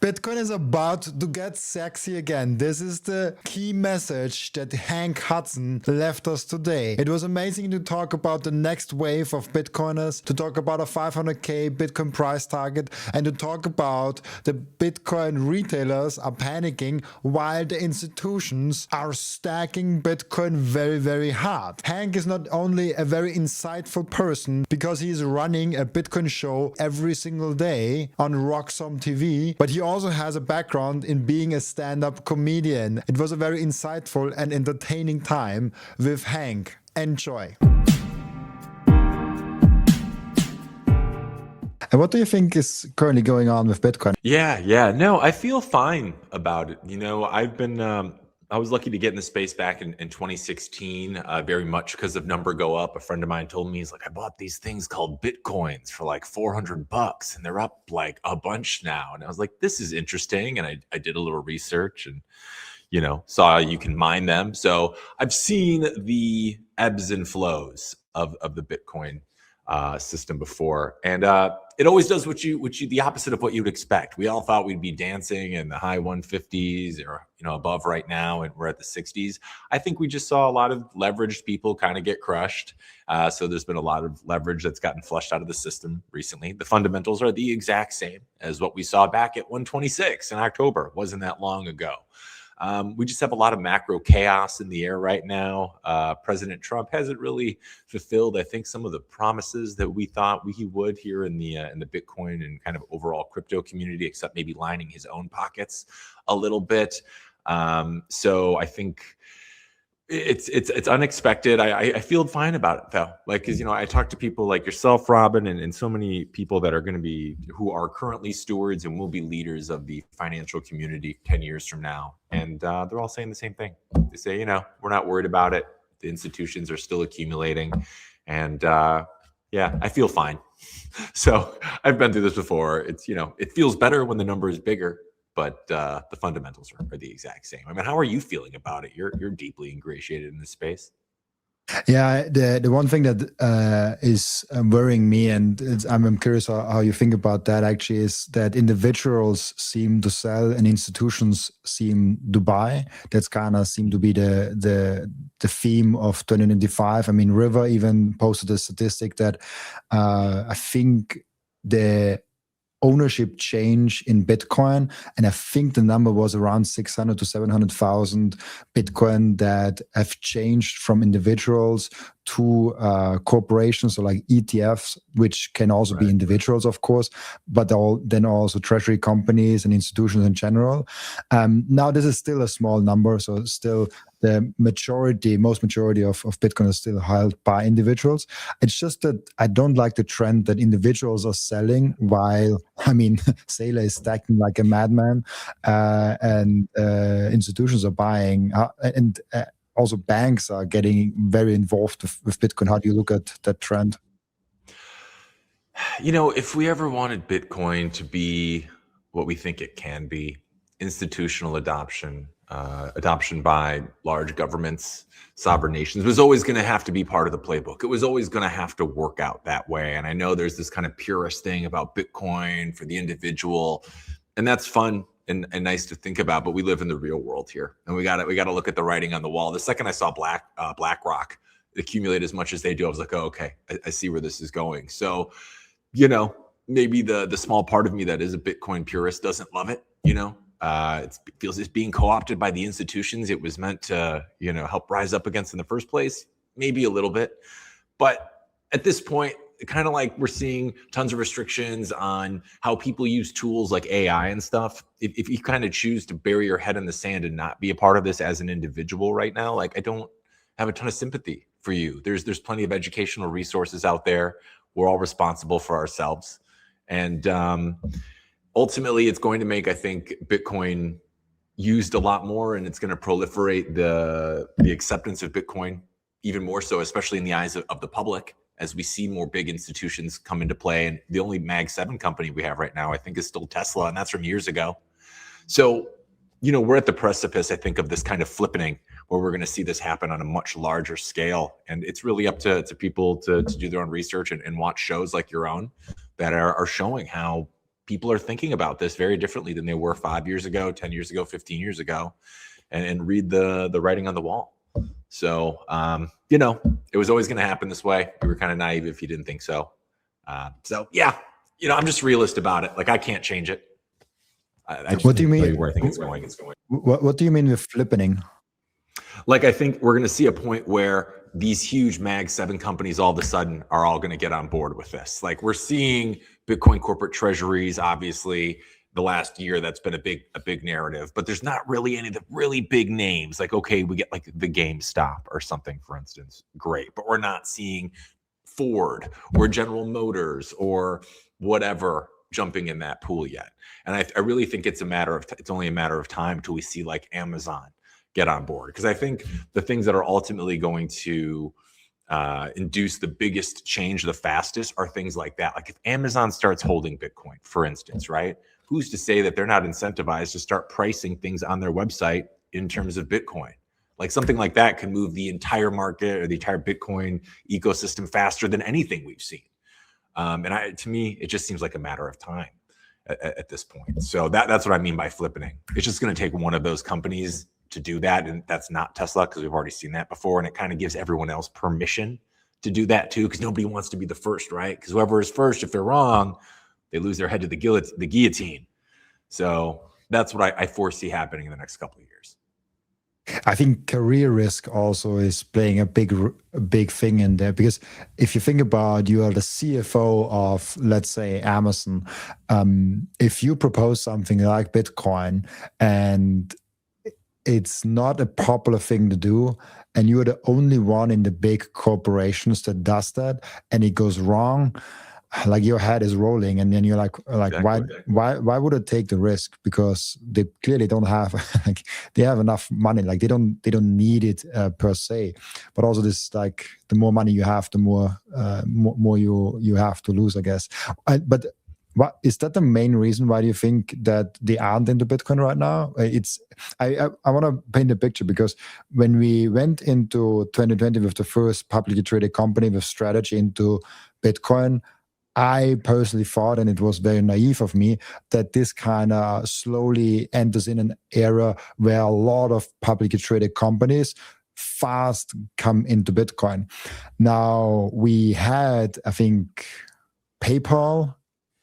Bitcoin is about to get sexy again. This is the key message that Hank Hudson left us today. It was amazing to talk about the next wave of Bitcoiners, to talk about a 500k Bitcoin price target, and to talk about the Bitcoin retailers are panicking while the institutions are stacking Bitcoin very, very hard. Hank is not only a very insightful person because he is running a Bitcoin show every single day on Roxom TV, but he also has a background in being a stand-up comedian. It was a very insightful and entertaining time with Hank. Enjoy. And what do you think is currently going on with Bitcoin? No, I feel fine about it. You know, I was lucky to get in the space back in 2016, very much because of number go up. A friend of mine told me, he's like, I bought these things called Bitcoins for like $400 and they're up like a bunch now. And I was like, this is interesting. And I did a little research and, you know, saw you can mine them. So I've seen the ebbs and flows of the Bitcoin system before. And it always does the opposite of what you would expect. We all thought we'd be dancing in the high 150s or, you know, above right now, and we're at the 60s. I think we just saw a lot of leveraged people kind of get crushed. So there's been a lot of leverage that's gotten flushed out of the system recently. The fundamentals are the exact same as what we saw back at 126 in October. It wasn't that long ago. We just have a lot of macro chaos in the air right now. President Trump hasn't really fulfilled, I think, some of the promises that we thought he would here in the Bitcoin and kind of overall crypto community, except maybe lining his own pockets a little bit. So I think it's unexpected. I feel fine about it though. Like, cause you know, I talk to people like yourself, Robin, and so many people that are going to be, who are currently stewards and will be leaders of the financial community 10 years from now. And they're all saying the same thing. They say, you know, we're not worried about it. The institutions are still accumulating. And yeah, I feel fine. So I've been through this before. It's, you know, it feels better when the number is bigger. But the fundamentals are the exact same. I mean, how are you feeling about it? You're deeply ingratiated in this space. Yeah, the one thing that is worrying me, and I'm curious how you think about that actually, is that individuals seem to sell and institutions seem to buy. That's kind of seem to be the theme of 2025. I mean, River even posted a statistic that I think the ownership change in Bitcoin, and I think the number was around 600 to 700,000 Bitcoin that have changed from individuals to corporations, so like ETFs, which can also be individuals, of course, but then also treasury companies and institutions in general. Now, this is still a small number, so still the most majority of Bitcoin is still held by individuals. It's just that I don't like the trend that individuals are selling while, I mean, Seyr is stacking like a madman, and institutions are buying, and also banks are getting very involved with Bitcoin. How do you look at that trend? You know, if we ever wanted Bitcoin to be what we think it can be, institutional adoption, adoption by large governments, sovereign nations, was always going to have to be part of the playbook. It was always going to have to work out that way. And I know there's this kind of purist thing about Bitcoin for the individual, and that's fun and nice to think about, but we live in the real world here, and we got to look at the writing on the wall. The second I saw BlackRock accumulate as much as they do, I was like, oh, okay, I see where this is going. So, you know, maybe the small part of me that is a Bitcoin purist doesn't love it. You know, it feels it's being co-opted by the institutions it was meant to, you know, help rise up against in the first place. Maybe a little bit, but at this point, kind of like we're seeing tons of restrictions on how people use tools like AI and stuff. If you kind of choose to bury your head in the sand and not be a part of this as an individual right now, like I don't have a ton of sympathy for you. There's plenty of educational resources out there. We're all responsible for ourselves. And ultimately, it's going to make, I think, Bitcoin used a lot more, and it's going to proliferate the acceptance of Bitcoin even more so, especially in the eyes of the public, as we see more big institutions come into play. And the only Mag 7 company we have right now, I think, is still Tesla, and that's from years ago. So, you know, we're at the precipice, I think, of this kind of flippening where we're going to see this happen on a much larger scale. And it's really up to people to do their own research and watch shows like your own that are showing how people are thinking about this very differently than they were 5 years ago, 10 years ago, 15 years ago, and read the writing on the wall. So, it was always going to happen this way. You were kind of naive if you didn't think so. Yeah, I'm just realist about it. Like, I can't change it. What do you mean? Where I think it's going. What do you mean with flippening? Like, I think we're going to see a point where these huge Mag 7 companies all of a sudden are all going to get on board with this. Like, we're seeing Bitcoin corporate treasuries, obviously, the last year, that's been a big narrative, but there's not really any of the really big names. Like, okay, we get like the GameStop or something, for instance. Great. But we're not seeing Ford or General Motors or whatever jumping in that pool yet. And I really think it's only a matter of time till we see like Amazon get on board. Because I think the things that are ultimately going to induce the biggest change the fastest are things like that. Like if Amazon starts holding Bitcoin, for instance, right? Who's to say that they're not incentivized to start pricing things on their website in terms of Bitcoin? Like something like that can move the entire market or the entire Bitcoin ecosystem faster than anything we've seen. To me, it just seems like a matter of time at this point. So that's what I mean by flippening. It's just going to take one of those companies to do that. And that's not Tesla, because we've already seen that before. And it kind of gives everyone else permission to do that too, because nobody wants to be the first, right? Because whoever is first, if they're wrong, they lose their head to the guillotine. So that's what I foresee happening in the next couple of years. I think career risk also is playing a big thing in there, because if you think about, you are the CFO of, let's say, Amazon. If you propose something like Bitcoin and it's not a popular thing to do, and you're the only one in the big corporations that does that, and it goes wrong, like your head is rolling, and then you're like, exactly. Why would I take the risk? Because they clearly don't have they have enough money. Like they don't need it per se. But also this, like, the more money you have, the more you have to lose, I guess. But what is that the main reason why you think that they aren't into Bitcoin right now? I want to paint a picture, because when we went into 2020 with the first publicly traded company with strategy into Bitcoin, I personally thought, and it was very naive of me, that this kind of slowly enters in an era where a lot of publicly traded companies fast come into Bitcoin. Now, we had, I think, PayPal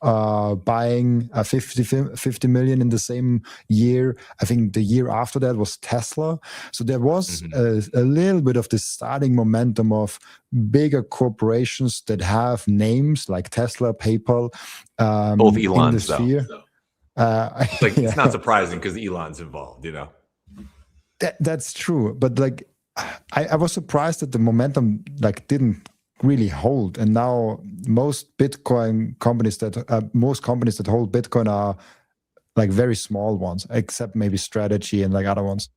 buying 50 million in the same year. I think the year after that was Tesla. So there was a little bit of this starting momentum of bigger corporations that have names like Tesla, PayPal, both Elon's, in the sphere. It's not surprising because Elon's involved, That's true, but like I was surprised that the momentum didn't really hold, and now most companies that hold Bitcoin are like very small ones, except maybe Strategy and like other ones.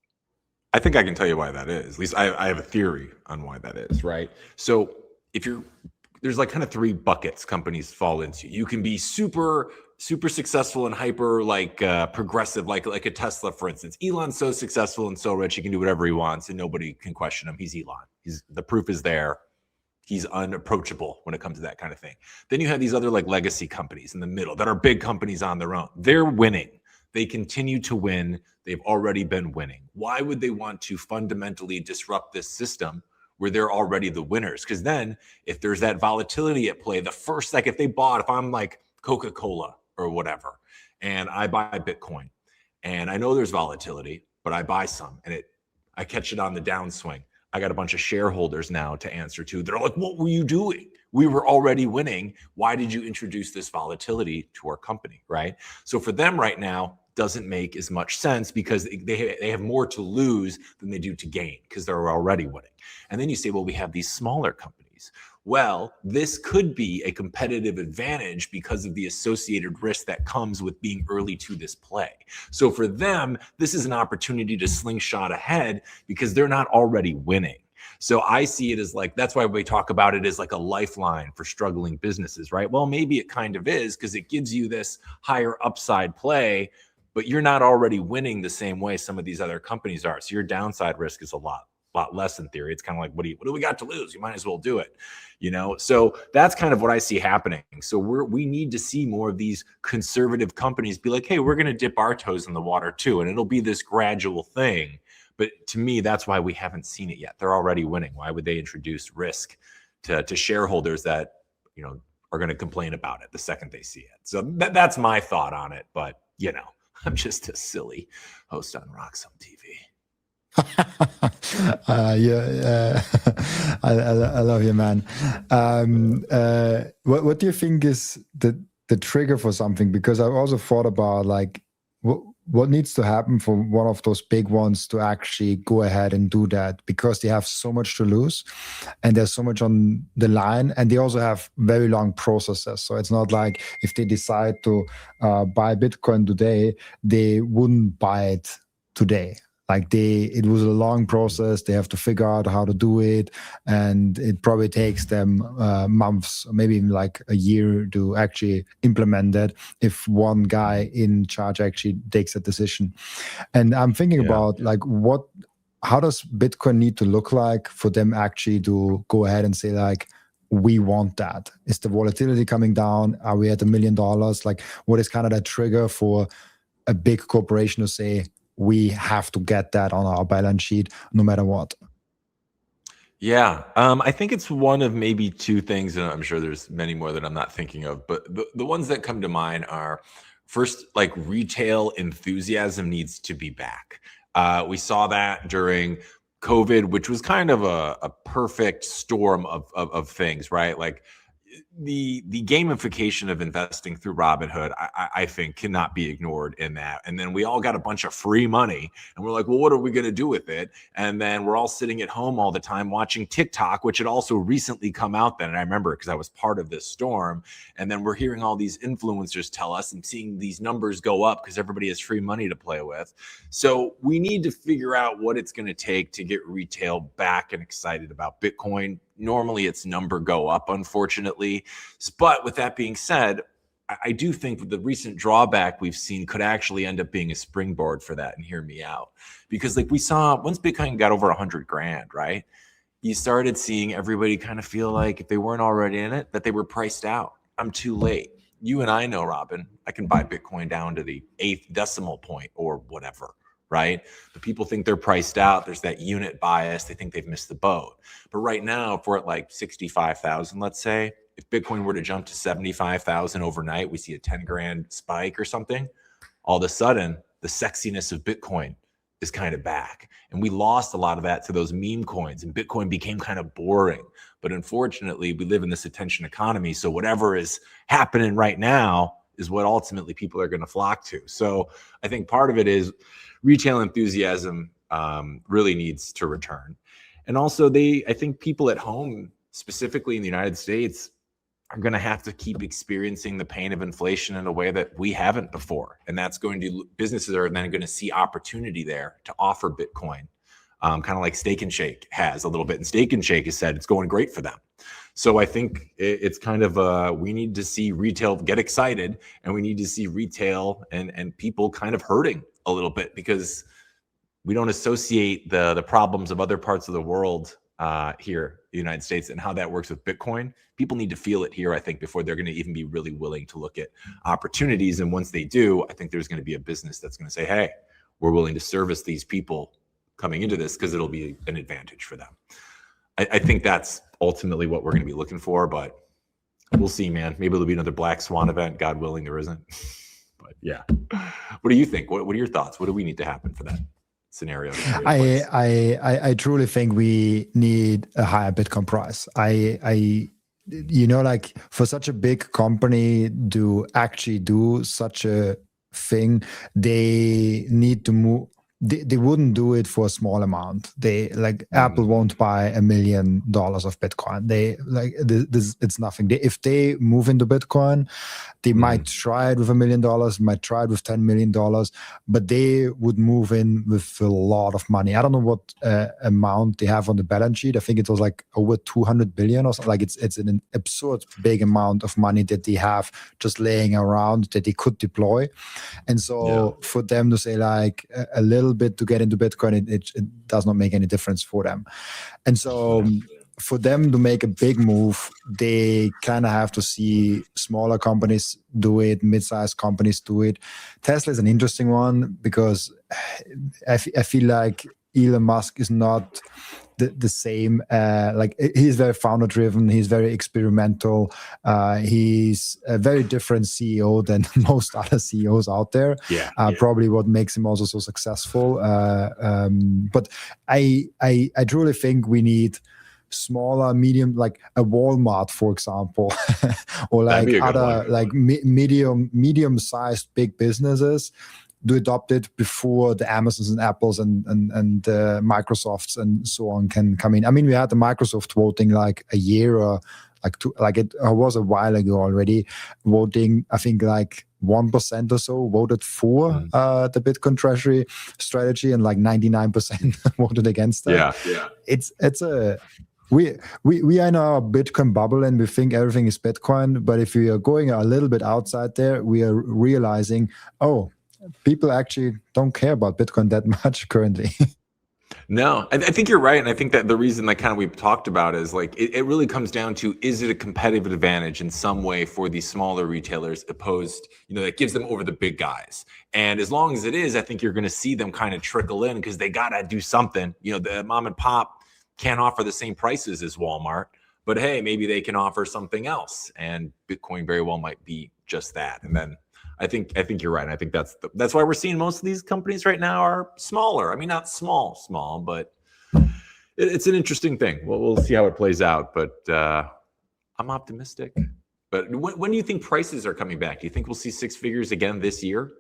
I think I can tell you why that is. At least I have a theory on why that is, right? So there's like kind of three buckets companies fall into. You can be super successful and hyper progressive, like a Tesla, for instance. Elon's so successful and so rich, he can do whatever he wants and nobody can question him. He's Elon. The proof is there. He's unapproachable when it comes to that kind of thing. Then you have these other like legacy companies in the middle that are big companies on their own. They're winning. They continue to win. They've already been winning. Why would they want to fundamentally disrupt this system where they're already the winners? Because then if there's that volatility at play, if I'm like Coca-Cola or whatever, and I buy Bitcoin and I know there's volatility, but I buy some and I catch it on the downswing. I got a bunch of shareholders now to answer to. They're like, what were you doing? We were already winning. Why did you introduce this volatility to our company, right? So for them right now, doesn't make as much sense because they have more to lose than they do to gain because they're already winning. And then you say, well, we have these smaller companies. Well, this could be a competitive advantage because of the associated risk that comes with being early to this play. So for them, this is an opportunity to slingshot ahead because they're not already winning. So I see it as like, that's why we talk about it as like a lifeline for struggling businesses, right? Well, maybe it kind of is because it gives you this higher upside play, but you're not already winning the same way some of these other companies are. So your downside risk is a lot lot less in theory. It's kind of like, what do we got to lose? You might as well do it, So that's kind of what I see happening. So we need to see more of these conservative companies be like, hey, we're going to dip our toes in the water too, and it'll be this gradual thing. But to me, that's why we haven't seen it yet. They're already winning. Why would they introduce risk to shareholders that are going to complain about it the second they see it? So that's my thought on it. But I'm just a silly host on Roxham TV. I love you, man. What do you think is the trigger for something? Because I've also thought about like what needs to happen for one of those big ones to actually go ahead and do that, because they have so much to lose and there's so much on the line, and they also have very long processes. So it's not like if they decide to buy Bitcoin today, they wouldn't buy it today. Like it was a long process. They have to figure out how to do it, and it probably takes them months, maybe even like a year to actually implement that if one guy in charge actually takes a decision. And I'm thinking about like how does Bitcoin need to look like for them actually to go ahead and say like, we want that? Is the volatility coming down? Are we at $1 million? Like, what is kind of that trigger for a big corporation to say, we have to get that on our balance sheet no matter what? Yeah, I think it's one of maybe two things, and I'm sure there's many more that I'm not thinking of, but the ones that come to mind are, first, like retail enthusiasm needs to be back. We saw that during COVID, which was kind of a perfect storm of things, right? Like the gamification of investing through Robinhood, I think cannot be ignored in that. And then we all got a bunch of free money and we're like, well, what are we going to do with it? And then we're all sitting at home all the time watching TikTok, which had also recently come out then. And I remember because I was part of this storm. And then we're hearing all these influencers tell us and seeing these numbers go up because everybody has free money to play with. So we need to figure out what it's going to take to get retail back and excited about Bitcoin. Normally it's number go up, unfortunately. But with that being said, I do think the recent drawback we've seen could actually end up being a springboard for that. And hear me out, because like we saw once Bitcoin got over 100 grand, right? You started seeing everybody kind of feel like if they weren't already in it, that they were priced out. I'm too late. You and I know, Robin, I can buy Bitcoin down to the 8th decimal point or whatever. Right? But people think they're priced out. There's that unit bias. They think they've missed the boat. But right now, if we're at like 65,000, let's say, if Bitcoin were to jump to 75,000 overnight, we see a 10 grand spike or something. All of a sudden, the sexiness of Bitcoin is kind of back. And we lost a lot of that to those meme coins, and Bitcoin became kind of boring. But unfortunately, we live in this attention economy. So whatever is happening right now is what ultimately people are going to flock to. So I think part of it is retail enthusiasm really needs to return. And also I think people at home, specifically in the United States, are going to have to keep experiencing the pain of inflation in a way that we haven't before. And that's businesses are then going to see opportunity there to offer Bitcoin, kind of like Steak and Shake has a little bit. And Steak and Shake has said it's going great for them. So I think it's kind of we need to see retail get excited, and we need to see retail and people kind of hurting a little bit, because we don't associate the problems of other parts of the world here in the United States and how that works with Bitcoin. People need to feel it here, I think, before they're going to even be really willing to look at opportunities. And once they do, I think there's going to be a business that's going to say, hey, we're willing to service these people coming into this because it'll be an advantage for them. I think that's ultimately what we're going to be looking for, but we'll see, man. Maybe there'll be another black swan event. God willing, there isn't. But yeah, what do you think? What are your thoughts? What do we need to happen for that scenario? I truly think we need a higher Bitcoin price. Like for such a big company to actually do such a thing, they need to move. They wouldn't do it for a small amount. Apple won't buy $1 million of Bitcoin. It's nothing. If they move into Bitcoin, they might try it with $1 million, might try it with $10 million, but they would move in with a lot of money. I don't know what amount they have on the balance sheet. I think it was like over 200 billion or something. Like it's an absurd big amount of money that they have just laying around that they could deploy. And so for them to say like a little little bit to get into Bitcoin, it does not make any difference for them. And so for them to make a big move, they kind of have to see smaller companies do it, mid-sized companies do it. Tesla is an interesting one because I feel like Elon Musk is not the same. Like he's very founder driven. He's very experimental. He's a very different CEO than most other CEOs out there. Probably what makes him also so successful. But I truly think we need smaller, medium, like a Walmart, for example, or like other like medium-sized big businesses to adopt it before the Amazons and Apples and Microsofts and so on can come in. I mean, we had the Microsoft voting like a year or like two, like it was a while ago already, voting, I think like 1% or so voted for the Bitcoin Treasury strategy, and like 99% voted against that. It's a we are in our Bitcoin bubble and we think everything is Bitcoin, but if we are going a little bit outside there, we are realizing, oh, people actually don't care about Bitcoin that much currently. No, I think you're right. And I think that the reason like kind of we've talked about is like, it really comes down to, is it a competitive advantage in some way for these smaller retailers opposed, that gives them over the big guys? And as long as it is, I think you're going to see them kind of trickle in because they got to do something. The mom and pop can't offer the same prices as Walmart, but hey, maybe they can offer something else. And Bitcoin very well might be just that. And then I think you're right. I think that's why we're seeing most of these companies right now are smaller. I mean, not small, but it's an interesting thing. We'll see how it plays out, but I'm optimistic. But when do you think prices are coming back? Do you think we'll see six figures again this year?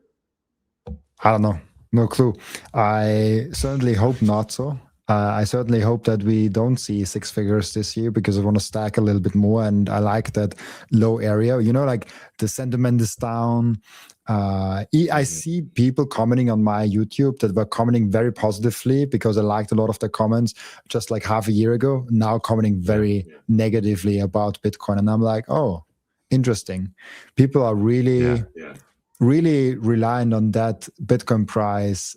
I don't know. No clue. I certainly hope not so. I certainly hope that we don't see six figures this year because I want to stack a little bit more. And I like that low area, like the sentiment is down. I see people commenting on my YouTube that were commenting very positively because I liked a lot of the comments just like half a year ago, now commenting very negatively about Bitcoin. And I'm like, oh, interesting. People are really reliant on that Bitcoin price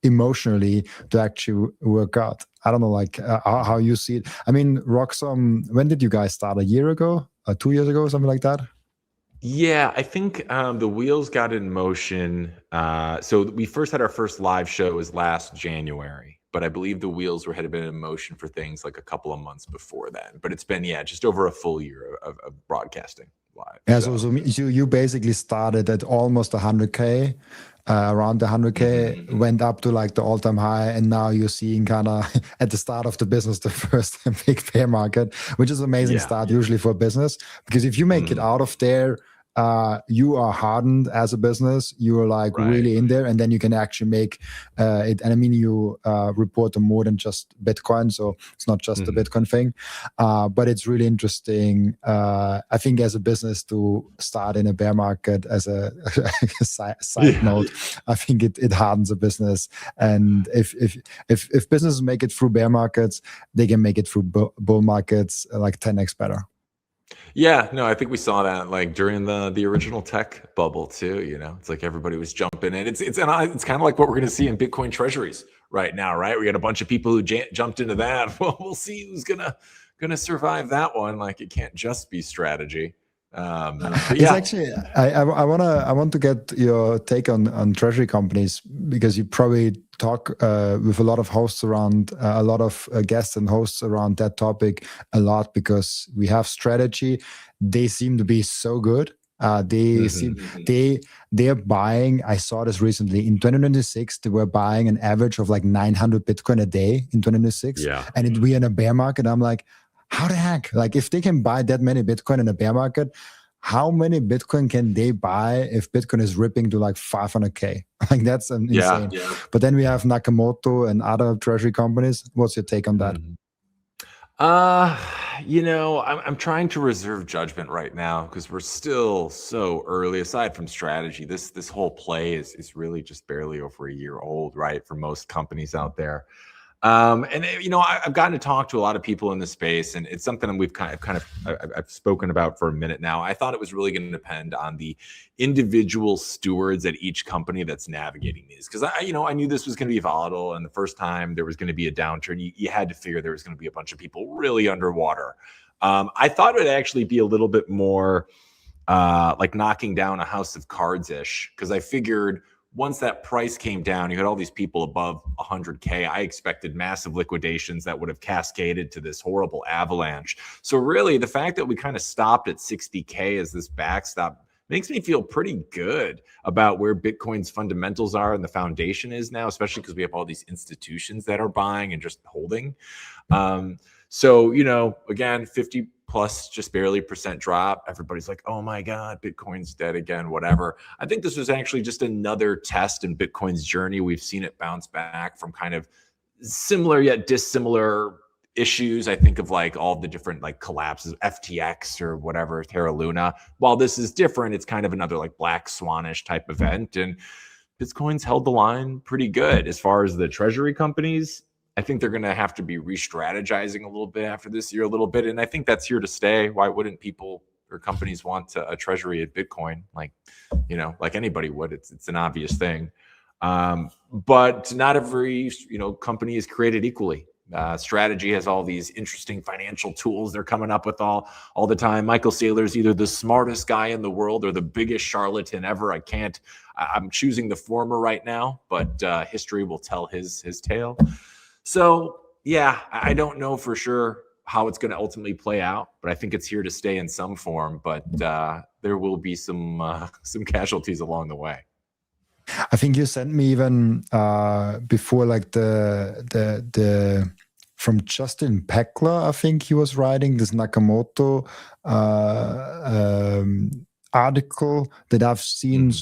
emotionally to actually work out. I don't know, like how you see it. I mean, Roxom, when did you guys start? A year ago? 2 years ago? Something like that? Yeah, I think the wheels got in motion. So we first had our first live show was last January, but I believe the wheels had been in motion for things like a couple of months before then. But it's been, just over a full year of broadcasting live. Yeah, so you basically started at almost 100K, around the 100K, went up to like the all-time high, and now you're seeing kind of at the start of the business, the first big bear market, which is an amazing start usually for a business, because if you make it out of there, you are hardened as a business. You are like really in there, and then you can actually make it. And I mean, you report on more than just Bitcoin, so it's not just the Bitcoin thing. But it's really interesting. I think as a business to start in a bear market as a side note, I think it hardens a business. And if businesses make it through bear markets, they can make it through bull markets like 10x better. Yeah, no, I think we saw that like during the original tech bubble too. It's like everybody was jumping in. It's kind of like what we're going to see in Bitcoin treasuries right now, right? We got a bunch of people who jumped into that. Well, we'll see who's gonna survive that one. Like it can't just be strategy. It's actually I want to get your take on treasury companies, because you probably talk with a lot of hosts around, a lot of guests and hosts around that topic a lot, because we have strategy. They seem to be so good. They're buying. I saw this recently in 2026. They were buying an average of like 900 Bitcoin a day in 2026. And we're in a bear market. I'm like, how the heck? Like, if they can buy that many Bitcoin in a bear market, how many Bitcoin can they buy if Bitcoin is ripping to like 500K? Like, that's insane. But then we have Nakamoto and other treasury companies. What's your take on that? I'm trying to reserve judgment right now because we're still so early. Aside from strategy, this whole play is really just barely over a year old, right? For most companies out there. And I've gotten to talk to a lot of people in the space, and it's something we've I've spoken about for a minute now. I thought it was really going to depend on the individual stewards at each company that's navigating these, because I knew this was going to be volatile, and the first time there was going to be a downturn, you had to figure there was going to be a bunch of people really underwater. I thought it would actually be a little bit more like knocking down a house of cards-ish, because I figured once that price came down, you had all these people above 100K. I expected massive liquidations that would have cascaded to this horrible avalanche. So really, the fact that we kind of stopped at 60K as this backstop makes me feel pretty good about where Bitcoin's fundamentals are and the foundation is now, especially because we have all these institutions that are buying and just holding. So, again, 50 plus just barely % drop. Everybody's like, oh my God, Bitcoin's dead again, whatever. I think this was actually just another test in Bitcoin's journey. We've seen it bounce back from kind of similar yet dissimilar issues. I think of like all the different like collapses, FTX or whatever, Terra Luna. While this is different, it's kind of another like black swanish type event. And Bitcoin's held the line pretty good. As far as the treasury companies, I think they're going to have to be re-strategizing a little bit after this year, a little bit. And I think that's here to stay. Why wouldn't people or companies want a treasury at Bitcoin? Like anybody would. It's an obvious thing. But not every, company is created equally. Strategy has all these interesting financial tools they're coming up with all the time. Michael Saylor's either the smartest guy in the world or the biggest charlatan ever. I'm choosing the former right now, but history will tell his tale. So, yeah, I don't know for sure how it's going to ultimately play out, but I think it's here to stay in some form. But there will be some casualties along the way. I think you sent me even before, like the from Justin Peckler. I think he was writing this Nakamoto article that I've seen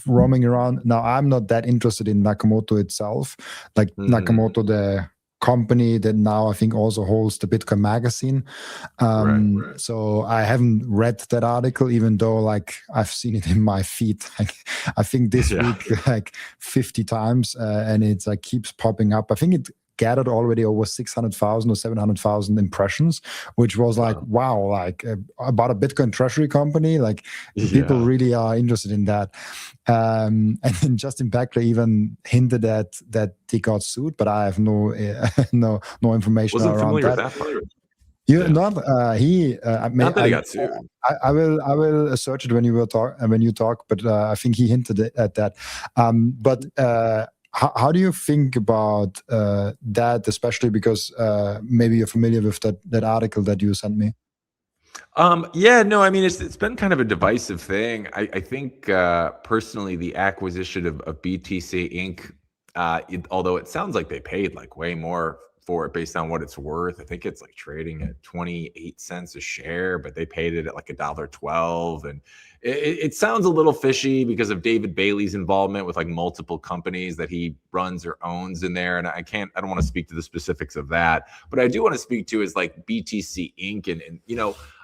roaming around. Now, I'm not that interested in Nakamoto itself, like Nakamoto, the company that now I think also holds the Bitcoin magazine. Right. So I haven't read that article, even though like I've seen it in my feed. Like, I think this week like 50 times, and it's like keeps popping up. I think it gathered already over 600,000 or 700,000 impressions, which was like, wow, like about a Bitcoin treasury company, like people really are interested in that. And then Justin Peckler even hinted at that he got sued, but I have no information around that. With that part. Not that he got sued. I will search it when you talk, but I think he hinted at that. How do you think about that, especially because maybe you're familiar with that article that you sent me? It's been kind of a divisive thing. I think personally the acquisition of BTC Inc., although it sounds like they paid like way more for it based on what it's worth. I think it's like trading at 28 cents a share, but they paid it at like $1.12. And it sounds a little fishy because of David Bailey's involvement with like multiple companies that he runs or owns in there. And I don't want to speak to the specifics of that, but I do want to speak to is like BTC Inc. And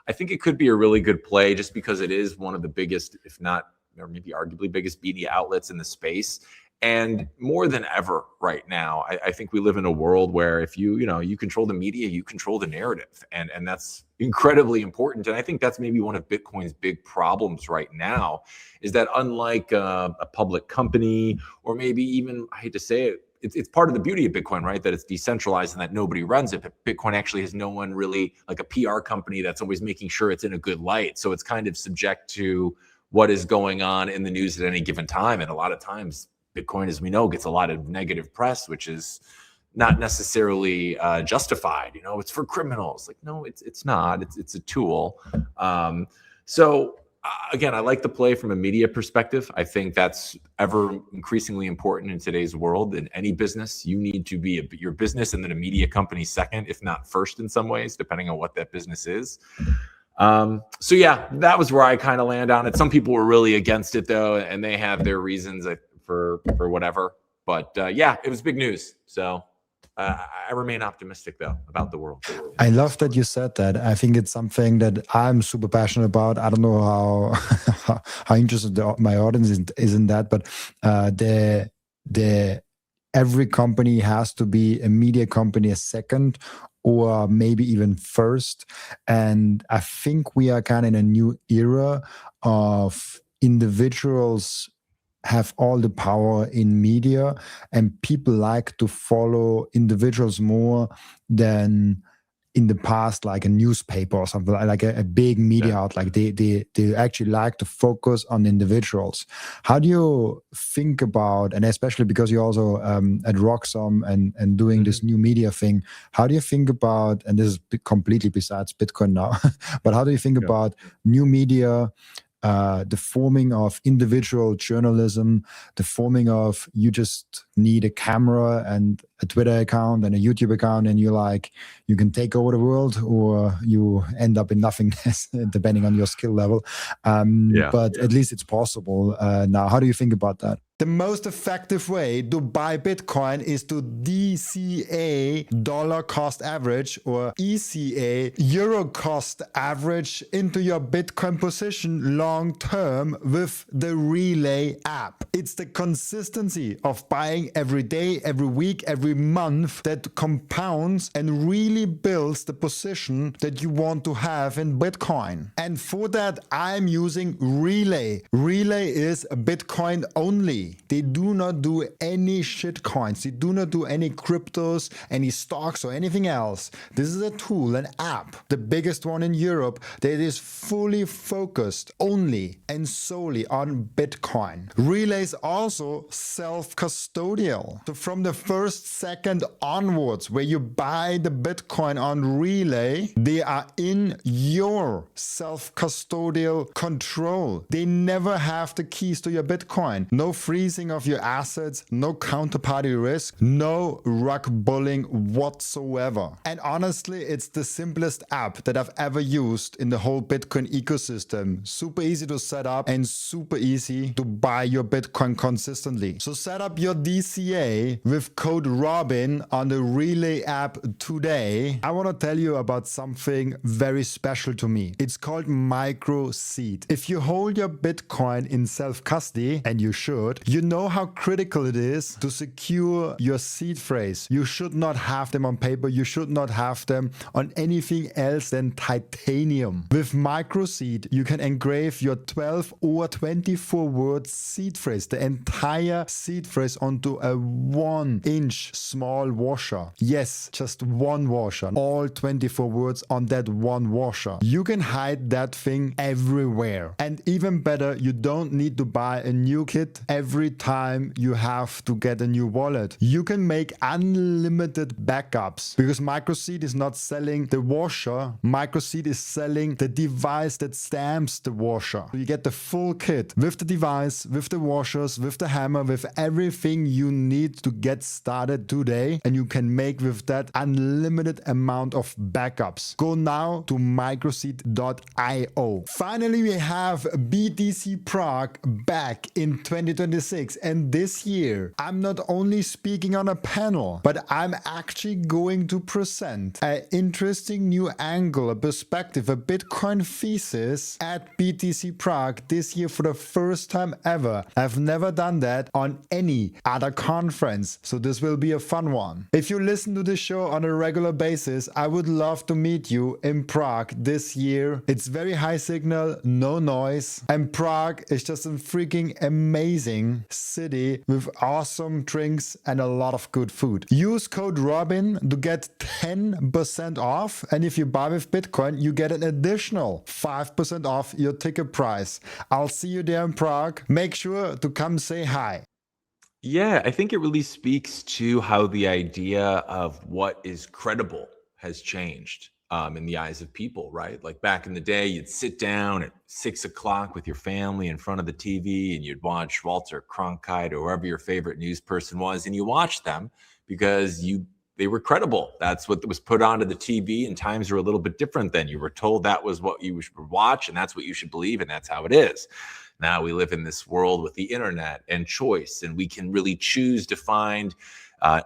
I think it could be a really good play just because it is one of the biggest, if not, or maybe arguably biggest media outlets in the space. And more than ever right now, I think we live in a world where if you control the media, you control the narrative. And that's incredibly important. And I think that's maybe one of Bitcoin's big problems right now is that unlike a public company, or maybe even, I hate to say it, it's part of the beauty of Bitcoin, right? That it's decentralized and that nobody runs it. But Bitcoin actually has no one really like a PR company that's always making sure it's in a good light. So it's kind of subject to what is going on in the news at any given time. And a lot of times, Bitcoin, as we know, gets a lot of negative press, which is not necessarily justified. It's for criminals. Like, no, it's not. It's a tool. Again, I like the play from a media perspective. I think that's ever increasingly important in today's world. In any business, you need to be your business and then a media company second, if not first in some ways, depending on what that business is. That was where I kind of land on it. Some people were really against it though, and they have their reasons for whatever. But it was big news. So I remain optimistic though about the world. I love that you said that. I think it's something that I'm super passionate about. I don't know how interested my audience is in that, but the every company has to be a media company a second, or maybe even first. And I think we are kind of in a new era of individuals have all the power in media, and people like to follow individuals more than in the past, like a newspaper or something, like a big media out. Like they actually like to focus on individuals. How do you think about, and especially because you're also at Roxxam and doing this new media thing, how do you think about, and this is completely besides Bitcoin now, but how do you think about new media, the forming of individual journalism, the forming of you just need a camera and a Twitter account and a YouTube account, and you can take over the world, or you end up in nothingness, depending on your skill level. But at least it's possible now. How do you think about that? The most effective way to buy Bitcoin is to DCA, dollar cost average, or ECA, euro cost average, into your Bitcoin position long term with the Relai app. It's the consistency of buying every day, every week, every month that compounds and really builds the position that you want to have in Bitcoin. And for that, I'm using Relai. Relai is Bitcoin only. They do not do any shit coins. They do not do any cryptos, any stocks, or anything else. This is a tool, an app, the biggest one in Europe, that is fully focused only and solely on Bitcoin. Relai is also self-custodial. So from the first second onwards, where you buy the Bitcoin on Relai, they are in your self-custodial control. They never have the keys to your Bitcoin. No freezing of your assets, no counterparty risk, no rug pulling whatsoever. And honestly, it's the simplest app that I've ever used in the whole Bitcoin ecosystem. Super easy to set up and super easy to buy your Bitcoin consistently. So set up your DCA with code Robin on the Relai app today. I want to tell you about something very special to me. It's called Microseed. If you hold your Bitcoin in self-custody, and you should, you know how critical it is to secure your seed phrase. You should not have them on paper. You should not have them on anything else than titanium. With Microseed, you can engrave your 12 or 24 word seed phrase, the entire seed phrase, onto a 1-inch small washer. Yes, just one washer. All 24 words on that one washer. You can hide that thing everywhere. And even better, you don't need to buy a new kit every time you have to get a new wallet. You can make unlimited backups, because Microseed is not selling the washer. Microseed is selling the device that stamps the washer. So you get the full kit with the device, with the washers, with the hammer, with everything you need to get started today. And you can make with that unlimited amount of backups. Go now to microseed.io. Finally, we have BTC Prague back in 2026. And this year, I'm not only speaking on a panel, but I'm actually going to present an interesting new angle, a perspective, a Bitcoin thesis at BTC Prague this year for the first time ever. I've never done that on any other conference, so this will be a fun one. If you listen to this show on a regular basis, I would love to meet you in Prague this year. It's very high signal, no noise, and Prague is just a freaking amazing city with awesome drinks and a lot of good food. Use code Robin to get 10% off, and if you buy with Bitcoin, you get an additional 5% off your ticket price. I'll see you there in Prague. Make sure to come say hi. Yeah, I think it really speaks to how the idea of what is credible has changed in the eyes of people, right? Like back in the day, you'd sit down at 6 o'clock with your family in front of the TV and you'd watch Walter Cronkite or whoever your favorite news person was, and you watched them because they were credible. That's what was put onto the TV, and times were a little bit different then. You were told that was what you should watch, and that's what you should believe, and that's how it is. Now we live in this world with the internet and choice, and we can really choose to find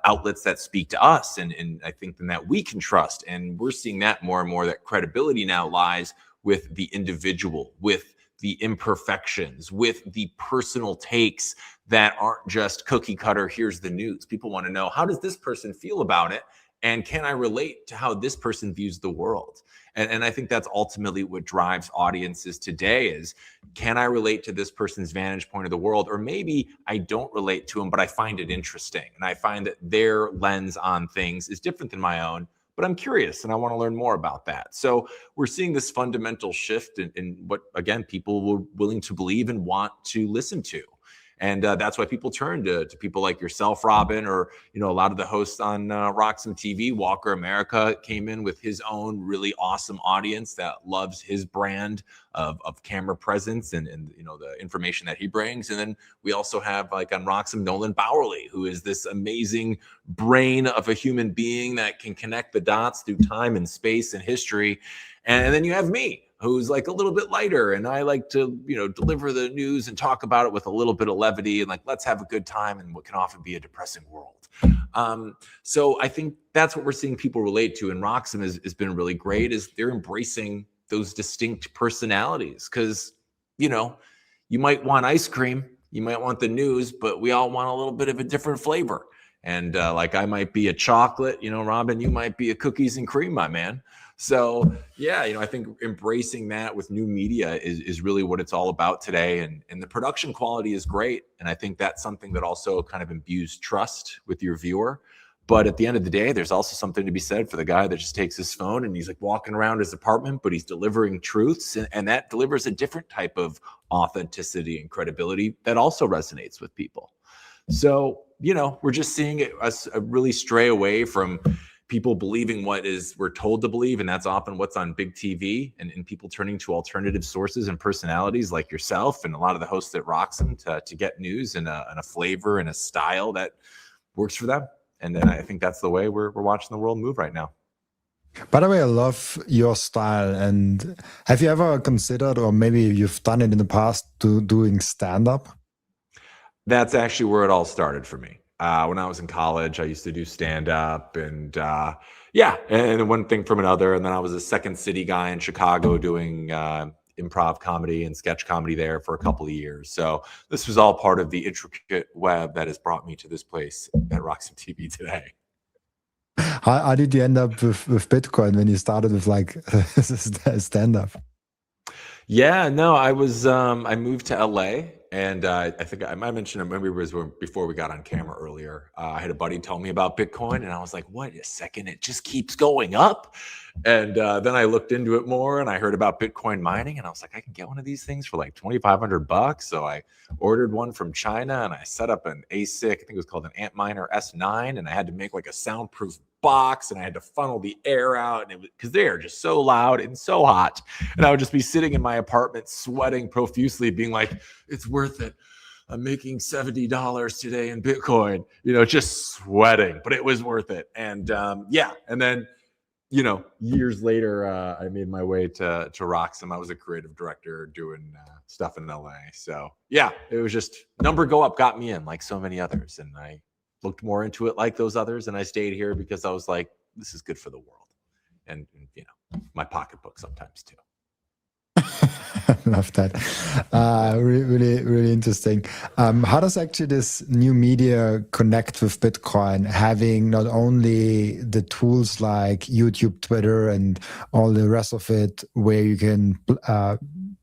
outlets that speak to us, and I think then that we can trust. And we're seeing that more and more, that credibility now lies with the individual, with the imperfections, with the personal takes that aren't just cookie cutter, here's the news. People want to know, how does this person feel about it? And can I relate to how this person views the world? And I think that's ultimately what drives audiences today is, can I relate to this person's vantage point of the world? Or maybe I don't relate to them, but I find it interesting. And I find that their lens on things is different than my own, but I'm curious and I want to learn more about that. So we're seeing this fundamental shift in what, again, people were willing to believe and want to listen to. And that's why people turn to people like yourself, Robin, or a lot of the hosts on Roxham TV. Walker America came in with his own really awesome audience that loves his brand of camera presence and the information that he brings. And then we also have, like on Roxham, Nolan Bowerly, who is this amazing brain of a human being that can connect the dots through time and space and history. And then you have me, who's like a little bit lighter, and I like to, deliver the news and talk about it with a little bit of levity and like, let's have a good time in what can often be a depressing world. So I think that's what we're seeing people relate to, and Roxham has been really great, is they're embracing those distinct personalities. Because, you might want ice cream, you might want the news, but we all want a little bit of a different flavor. And like I might be a chocolate, Robin, you might be a cookies and cream, my man. So yeah, I think embracing that with new media is really what it's all about today. And the production quality is great. And I think that's something that also kind of imbues trust with your viewer. But at the end of the day, there's also something to be said for the guy that just takes his phone and he's like walking around his apartment, but he's delivering truths. And that delivers a different type of authenticity and credibility that also resonates with people. So, we're just seeing us really stray away from people believing what we're told to believe, and that's often what's on big TV, and people turning to alternative sources and personalities like yourself and a lot of the hosts at Roxham to get news in a flavor and a style that works for them. And then I think that's the way we're watching the world move right now. By the way, I love your style. And have you ever considered, or maybe you've done it in the past, doing stand-up? That's actually where it all started for me. When I was in college, I used to do stand-up and and one thing from another. And then I was a Second City guy in Chicago doing improv comedy and sketch comedy there for a couple of years. So this was all part of the intricate web that has brought me to this place at Roxham TV today. How did you end up with Bitcoin when you started with like stand-up? Yeah, no, I moved to LA. And I think I might mention it, maybe it was before we got on camera earlier. I had a buddy tell me about Bitcoin, and I was like, wait a second, it just keeps going up. And then I looked into it more, and I heard about Bitcoin mining, and I was like, I can get one of these things for like $2,500. So I ordered one from China, and I set up an ASIC, I think it was called an Antminer S9, and I had to make like a soundproof box, and I had to funnel the air out, and it was because they are just so loud and so hot. And I would just be sitting in my apartment sweating profusely, being like, it's worth it. I'm making $70 today in Bitcoin, just sweating, but it was worth it. And and then years later, I made my way to Roxham. I was a creative director doing stuff in LA. So yeah, it was just number go up got me in, like so many others, and I looked more into it like those others, and I stayed here because I was like, this is good for the world, and my pocketbook sometimes too. I love that. Really, really interesting. How does actually this new media connect with Bitcoin, having not only the tools like YouTube, Twitter, and all the rest of it, where you can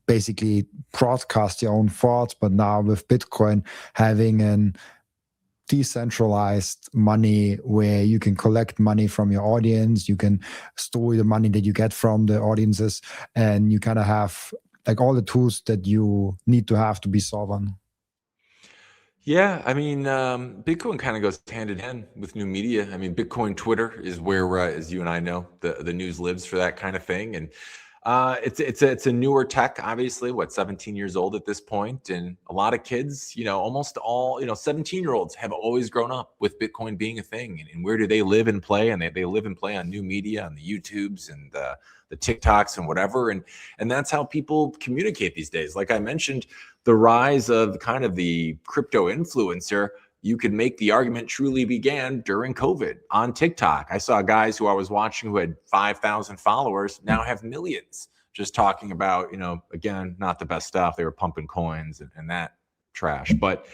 basically broadcast your own thoughts, but now with Bitcoin having an decentralized money where you can collect money from your audience, you can store the money that you get from the audiences, and you kind of have like all the tools that you need to have to be sovereign. Yeah, I mean, Bitcoin kind of goes hand in hand with new media. I mean, Bitcoin Twitter is where, as you and I know, the news lives for that kind of thing. And it's a newer tech, obviously, 17 years old at this point, and a lot of kids, almost all 17-year-olds have always grown up with Bitcoin being a thing. And where do they live and play? And they live and play on new media, on the YouTubes and the TikToks and whatever, and that's how people communicate these days. Like I mentioned, the rise of kind of the crypto influencer, you could make the argument, truly began during COVID on TikTok. I saw guys who I was watching who had 5,000 followers now have millions just talking about, again, not the best stuff. They were pumping coins and that trash. But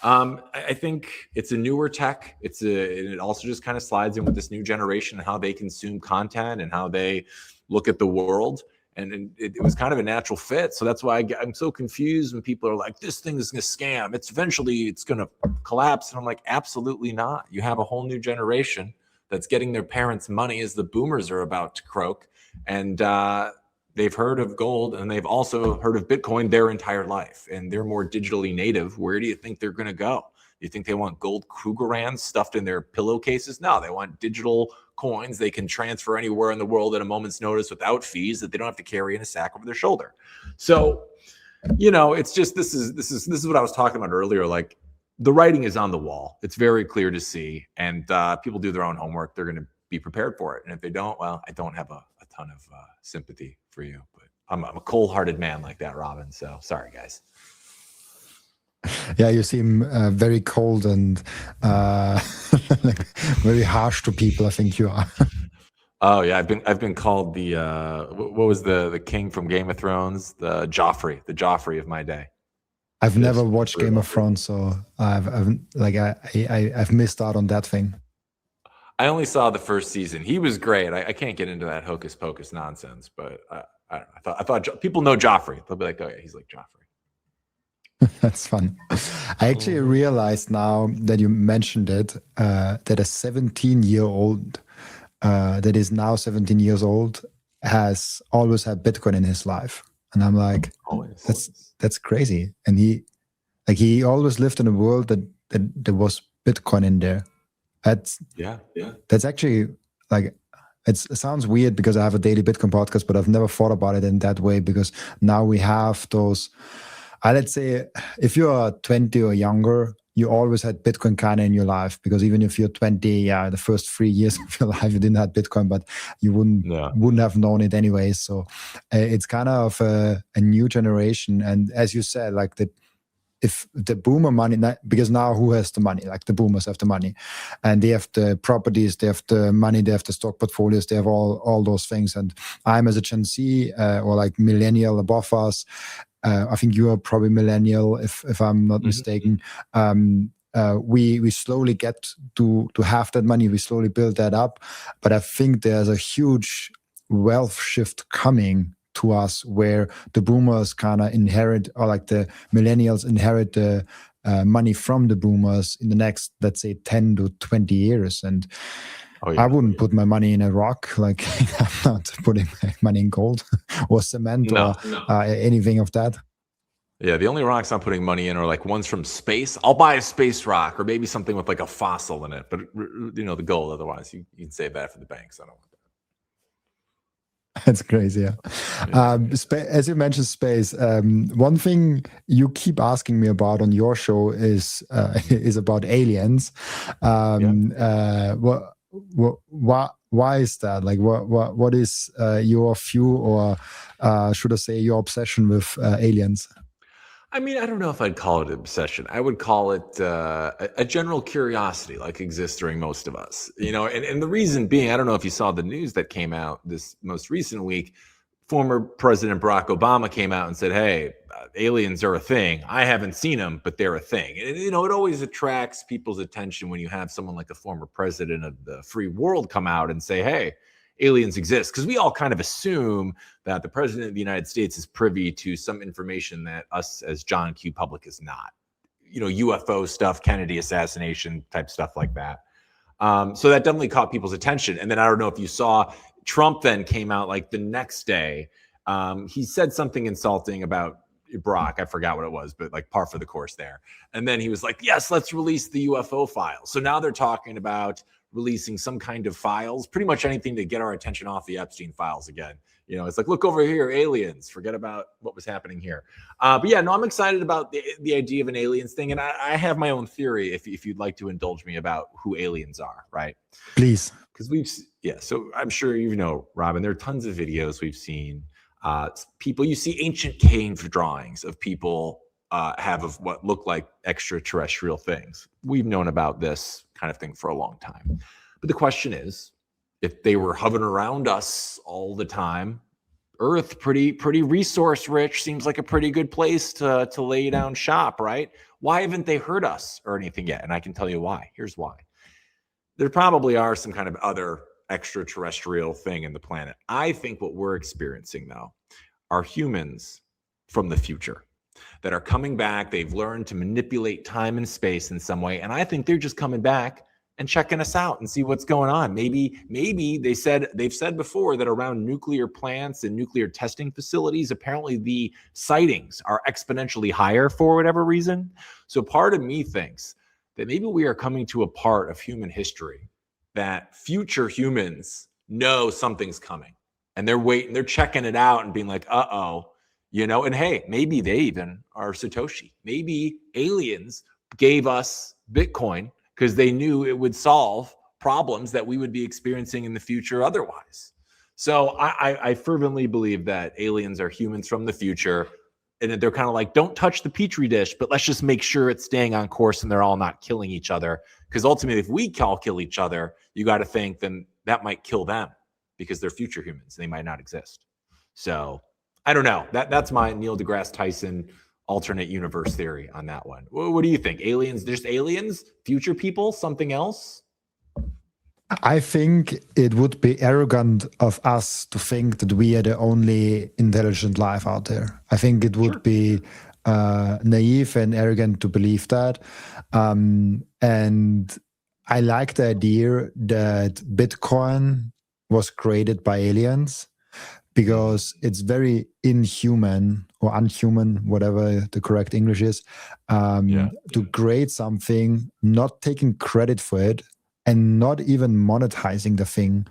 I think it's a newer tech. And it also just kind of slides in with this new generation and how they consume content and how they look at the world. And it was kind of a natural fit. So that's why I'm so confused when people are like, this thing is going to scam. Eventually it's going to collapse. And I'm like, absolutely not. You have a whole new generation that's getting their parents' money as the boomers are about to croak. And they've heard of gold and they've also heard of Bitcoin their entire life. And they're more digitally native. Where do you think they're going to go? You think they want gold Krugerrands stuffed in their pillowcases? No, they want digital coins they can transfer anywhere in the world at a moment's notice without fees that they don't have to carry in a sack over their shoulder. So, it's just this is what I was talking about earlier. Like, the writing is on the wall. It's very clear to see, and people do their own homework. They're going to be prepared for it. And if they don't, well, I don't have a ton of sympathy for you, but I'm a cold-hearted man like that, Robin. So sorry, guys. Yeah, you seem very cold and like very harsh to people. I think you are. Oh yeah, I've been called the what was the king from Game of Thrones, the Joffrey of my day. I've never watched Game of Thrones, so I've missed out on that thing. I only saw the first season. He was great. I can't get into that hocus pocus nonsense, but I thought people know Joffrey. They'll be like, oh yeah, he's like Joffrey. That's fun. I actually realized now that you mentioned it, that a 17-year-old that is now 17 years old has always had Bitcoin in his life. And I'm like, that's crazy. And he always lived in a world that there was Bitcoin in there. That's actually like, it sounds weird because I have a daily Bitcoin podcast, but I've never thought about it in that way, because now we have those, let's say if you're 20 or younger, you always had Bitcoin kind of in your life, because even if you're 20, the first 3 years of your life, you didn't have Bitcoin, but you wouldn't have known it anyway. So it's kind of a new generation. And as you said, like if the boomer money, because now who has the money? Like the boomers have the money, and they have the properties, they have the money, they have the stock portfolios, they have all those things. And I'm as a Gen Z or like millennial above us, I think you are probably millennial, if I'm not mistaken. We slowly get to have that money. We slowly build that up. But I think there's a huge wealth shift coming to us, where the boomers kind of inherit, or like the millennials inherit the money from the boomers in the next, let's say, 10 to 20 years. And I wouldn't put my money in a rock. Like, I'm not putting my money in gold or cement or anything of that. Yeah, the only rocks I'm putting money in are like ones from space. I'll buy a space rock, or maybe something with like a fossil in it. But the gold, otherwise you can save that for the banks. I don't want that. That's crazy. Yeah. As you mentioned space, one thing you keep asking me about on your show is about aliens. Why is that? Like, what is your view, or should I say your obsession with aliens? I mean, I don't know if I'd call it an obsession. I would call it a general curiosity, like exists during most of us. And the reason being, I don't know if you saw the news that came out this most recent week. Former President Barack Obama came out and said, hey, aliens are a thing. I haven't seen them, but they're a thing. And, it always attracts people's attention when you have someone like the former president of the free world come out and say, hey, aliens exist. Because we all kind of assume that the president of the United States is privy to some information that us as John Q. Public is not. UFO stuff, Kennedy assassination type stuff like that. So that definitely caught people's attention. And then I don't know if you saw, Trump then came out like the next day. He said something insulting about Barack. I forgot what it was, but like par for the course there. And then he was like, yes, let's release the UFO files. So now they're talking about releasing some kind of files, pretty much anything to get our attention off the Epstein files again. It's like, look over here, aliens, forget about what was happening here. But yeah, no, I'm excited about the idea of an aliens thing. And I have my own theory, if you'd like to indulge me, about who aliens are, right? Please. Because so I'm sure Robin, there are tons of videos we've seen. People, you see ancient cave drawings of people have of what look like extraterrestrial things. We've known about this kind of thing for a long time. But the question is, if they were hovering around us all the time, Earth, pretty resource rich, seems like a pretty good place to lay down shop, right? Why haven't they heard us or anything yet? And I can tell you why. Here's why. There probably are some kind of other extraterrestrial thing in the planet. I think what we're experiencing, though, are humans from the future that are coming back. They've learned to manipulate time and space in some way. And I think they're just coming back and checking us out and see what's going on. Maybe they've said before that around nuclear plants and nuclear testing facilities, apparently the sightings are exponentially higher for whatever reason. So part of me thinks that maybe we are coming to a part of human history that future humans know something's coming, and they're waiting, they're checking it out and being like, uh-oh, and hey, maybe they even are Satoshi. Maybe aliens gave us Bitcoin because they knew it would solve problems that we would be experiencing in the future otherwise. So I fervently believe that aliens are humans from the future, and they're kind of like, don't touch the petri dish, but let's just make sure it's staying on course and they're all not killing each other. Because ultimately, if we all kill each other, you got to think then that might kill them because they're future humans. They might not exist. So I don't know. That's my Neil deGrasse Tyson alternate universe theory on that one. What do you think? Aliens, just aliens, future people, something else? I think it would be arrogant of us to think that we are the only intelligent life out there. I think it would be naive and arrogant to believe that. And I like the idea that Bitcoin was created by aliens, because it's very inhuman or unhuman, whatever the correct English is, to create something, not taking credit for it, and not even monetizing the thing.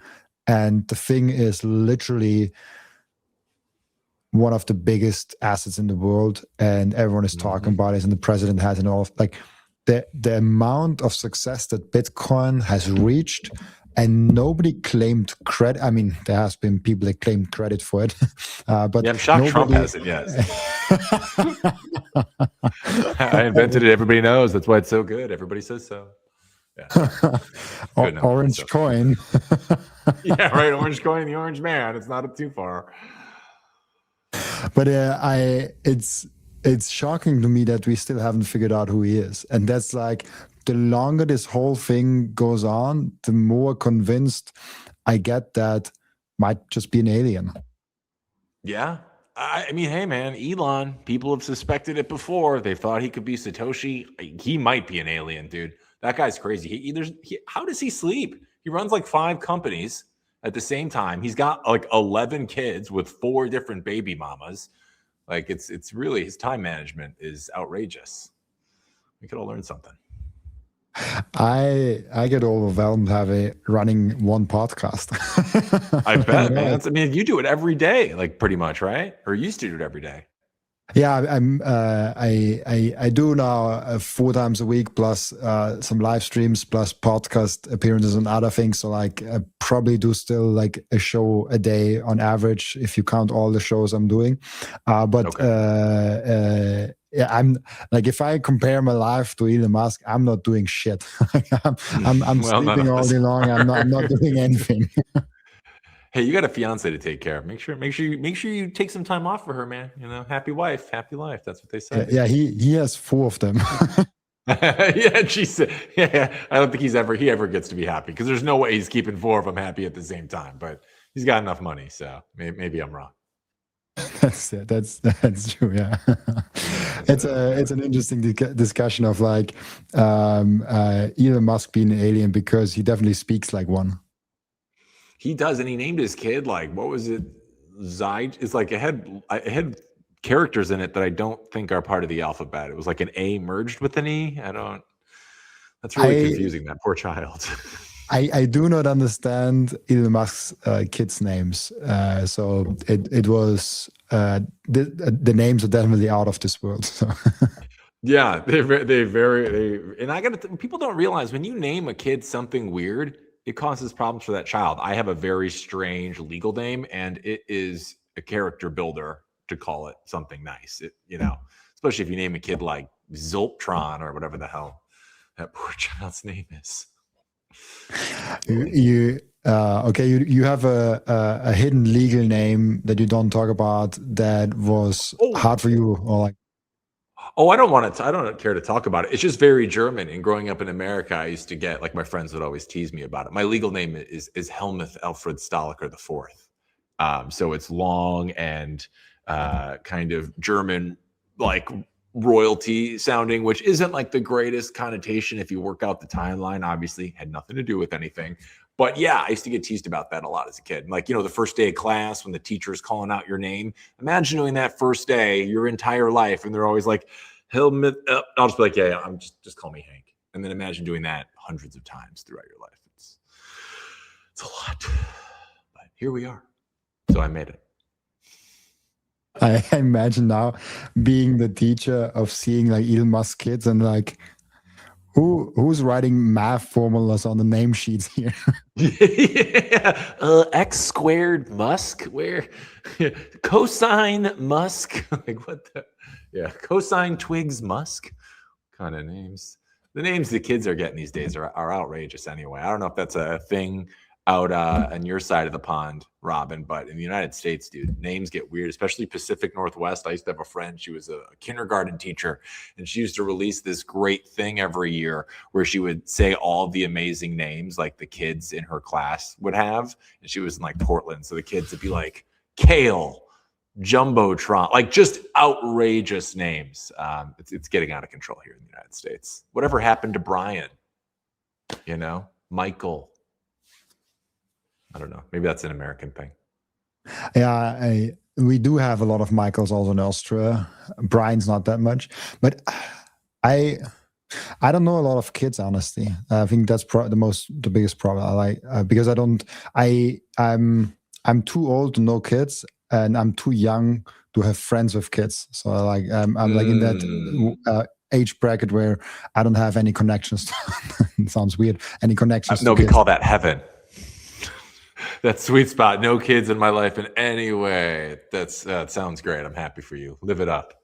And the thing is literally one of the biggest assets in the world, and everyone is talking about it, and the president has it all. Like the amount of success that Bitcoin has reached, and nobody claimed credit. I mean, there has been people that claimed credit for it, but I'm shocked Trump hasn't yet. I invented it. Everybody knows. That's why it's so good. Everybody says so. Yeah. Orange coin. Yeah, right. Orange coin, the orange man. It's not too far. But it's shocking to me that we still haven't figured out who he is, and that's like, the longer this whole thing goes on, the more convinced I get that might just be an alien. Yeah. I mean, hey, man, Elon, people have suspected it before. They thought he could be Satoshi. He might be an alien, dude. That guy's crazy. How does he sleep? He runs like 5 companies at the same time. He's got like 11 kids with 4 different baby mamas. Like it's really, his time management is outrageous. We could all learn something. I get overwhelmed running one podcast. I bet, man. I mean, you do it every day, like pretty much, right? Or used to do it every day. Yeah, I do now 4 times a week, plus some live streams, plus podcast appearances and other things. So like, I probably do still like a show a day on average, if you count all the shows I'm doing. Yeah, I'm like, if I compare my life to Elon Musk, I'm not doing shit. I'm sleeping all day long. I'm not doing anything. Hey, you got a fiance to take care of. Make sure you take some time off for her, man. Happy wife, happy life. That's what they say. Yeah, he has 4 of them. Yeah, she said. Yeah, I don't think he ever gets to be happy, because there's no way he's keeping 4 of them happy at the same time. But he's got enough money, so maybe I'm wrong. That's true. Yeah, it's an interesting discussion of like Elon Musk being an alien, because he definitely speaks like one. He does, and he named his kid, like, what was it? Zyd. It's like it had characters in it that I don't think are part of the alphabet. It was like an A merged with an E. That's really confusing, that poor child. I do not understand Elon Musk's kids' names. So it was the names are definitely out of this world. So. Yeah, people don't realize, when you name a kid something weird, it causes problems for that child. I have a very strange legal name, and it is a character builder to call it something nice. Especially if you name a kid like Zoltron or whatever the hell that poor child's name is. Okay, you have a hidden legal name that you don't talk about that was hard for you, or like. Oh, I don't care to talk about it. It's just very German. And growing up in America, I used to get, like, my friends would always tease me about it. My legal name is Helmuth Alfred Stahlecker the Fourth. So it's long and kind of German, like royalty sounding, which isn't like the greatest connotation if you work out the timeline. Obviously, had nothing to do with anything. But yeah, I used to get teased about that a lot as a kid. Like, the first day of class when the teacher is calling out your name. Imagine doing that first day your entire life, and they're always like, Helmut. I'll just be like, yeah, I'm just call me Hank. And then imagine doing that hundreds of times throughout your life. It's a lot, but here we are. So I made it. I imagine now being the teacher of seeing like Elon Musk kids and like, who's writing math formulas on the name sheets here? Yeah. X squared Musk, where cosine Musk, like what the, yeah, cosine Twigs Musk kind of names. The names the kids are getting these days are outrageous anyway. I don't know if that's a thing out on your side of the pond, Robin, but in the United States, dude, names get weird, especially Pacific Northwest. I used to have a friend, she was a kindergarten teacher, and she used to release this great thing every year where she would say all the amazing names like the kids in her class would have. And she was in like Portland, so the kids would be like Kale, Jumbotron, like just outrageous names. It's getting out of control here in the United States. Whatever happened to Brian? Michael. I don't know. Maybe that's an American thing. Yeah, we do have a lot of Michaels also in Austria. Brian's not that much, but I don't know a lot of kids, honestly. I think that's the biggest problem. I like because I'm too old to know kids, and I'm too young to have friends with kids. So I'm like in that age bracket where I don't have any connections. It sounds weird. Any connections? No, we call that heaven. That sweet spot. No kids in my life in any way. That sounds great. I'm happy for you. Live it up.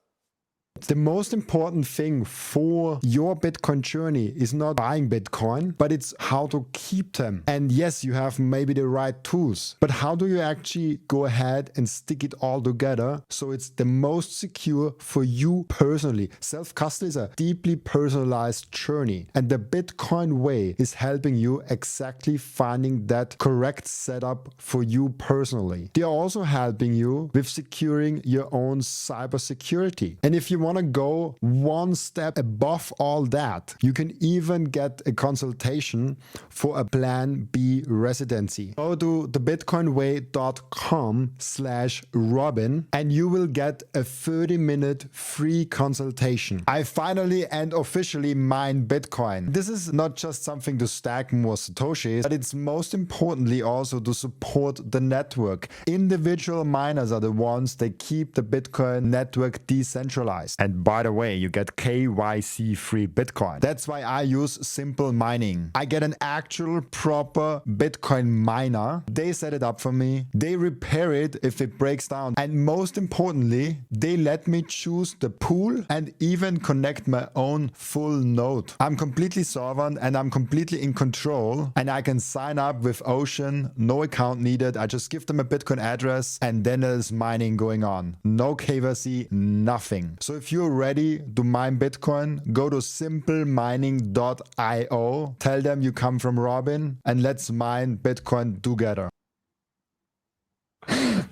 The most important thing for your Bitcoin journey is not buying Bitcoin, but it's how to keep them. And yes, you have maybe the right tools, but how do you actually go ahead and stick it all together so it's the most secure for you personally? Self-custody is a deeply personalized journey, and the Bitcoin way is helping you exactly finding that correct setup for you personally. They are also helping you with securing your own cybersecurity. And if you want to go one step above all that, you can even get a consultation for a Plan B residency. Go to thebitcoinway.com/Robin and you will get a 30-minute free consultation. I finally and officially mine Bitcoin. This is not just something to stack more Satoshis, but it's most importantly also to support the network. Individual miners are the ones that keep the Bitcoin network decentralized. And by the way, you get KYC free Bitcoin. That's why I use Simple Mining. I get an actual proper Bitcoin miner. They set it up for me. They repair it if it breaks down. And most importantly, they let me choose the pool and even connect my own full node. I'm completely sovereign and I'm completely in control. And I can sign up with Ocean, no account needed. I just give them a Bitcoin address and then there's mining going on. No KYC, nothing. So if you're ready to mine Bitcoin, go to simplemining.io, tell them you come from Robin, and let's mine Bitcoin together.